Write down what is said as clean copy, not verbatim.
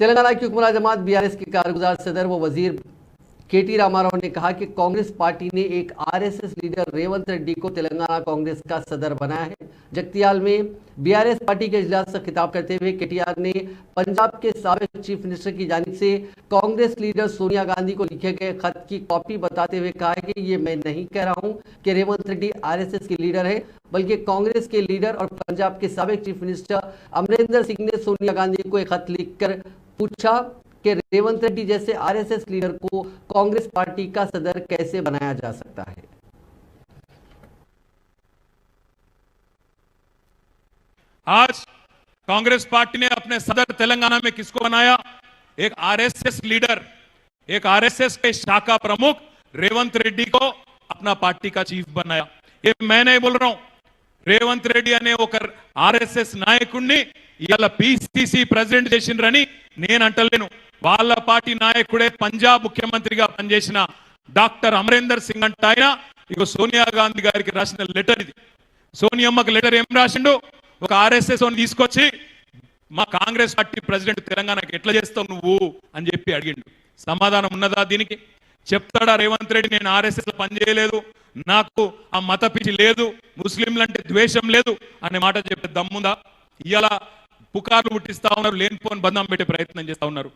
तेलंगाना की हुक्मरान जमात बीआरएस के कारगुजार सदर व वजीर केटी रामाराव ने कहा कि कांग्रेस पार्टी ने एक आरएसएस लीडर रेवंत रेड्डी को तेलंगाना कांग्रेस का सदर बनाया है। जगतियाल में बीआरएस पार्टी के इजलास से खिताब करते हुए केटीआर ने पंजाब के साबिक चीफ मिनिस्टर की जानिब से कांग्रेस लीडर सोनिया गांधी को लिखे गए खत की कॉपी बताते हुए कहा है कि ये मैं नहीं कह रहा हूं कि रेवंत रेड्डी आरएसएस के लीडर है, बल्कि कांग्रेस के लीडर और पंजाब के साबिक चीफ मिनिस्टर अमरिंदर सिंह ने सोनिया गांधी को एक खत लिखकर पूछा कि रेवंत रेड्डी जैसे आरएसएस लीडर को कांग्रेस पार्टी का सदर कैसे बनाया जा सकता है। आज कांग्रेस पार्टी ने अपने सदर तेलंगाना में किसको बनाया? एक आरएसएस लीडर, एक आरएसएस के शाखा प्रमुख रेवंत रेड्डी को अपना पार्टी का चीफ बनाया। ये मैं नहीं बोल रहा हूं, రేవంత్ రెడ్డి అనే ఒక ఆర్ఎస్ఎస్ నాయకుడిని ఇవాళ పిసిసి ప్రెసిడెంట్ చేసిండ్రని నేను అంటలేను. వాళ్ళ పార్టీ నాయకుడే పంజాబ్ ముఖ్యమంత్రిగా పనిచేసిన డాక్టర్ అమరేందర్ సింగ్ అంట ఆయన ఇగో సోనియా గాంధీ గారికి రాసిన లెటర్ ఇది. సోనియమ్మకి లెటర్ ఏం రాసిండు? ఒక ఆర్ఎస్ఎస్ ని తీసుకొచ్చి మా కాంగ్రెస్ పార్టీ ప్రెసిడెంట్ తెలంగాణకి ఎట్లా చేస్తావు నువ్వు అని చెప్పి అడిగిండు. సమాధానం ఉన్నదా దీనికి? చెప్తాడా రేవంత్ రెడ్డి నేను ఆర్ఎస్ఎస్ లో పనిచేయలేదు, నాకు ఆ మత పిచ్చి లేదు, ముస్లింలంటే ద్వేషం లేదు అనే మాట చెప్పే దమ్ముందా? ఇవాళ పుకార్లు పుట్టిస్తా ఉన్నారు, లేనిపోని బంధం పెట్టే ప్రయత్నం చేస్తా ఉన్నారు.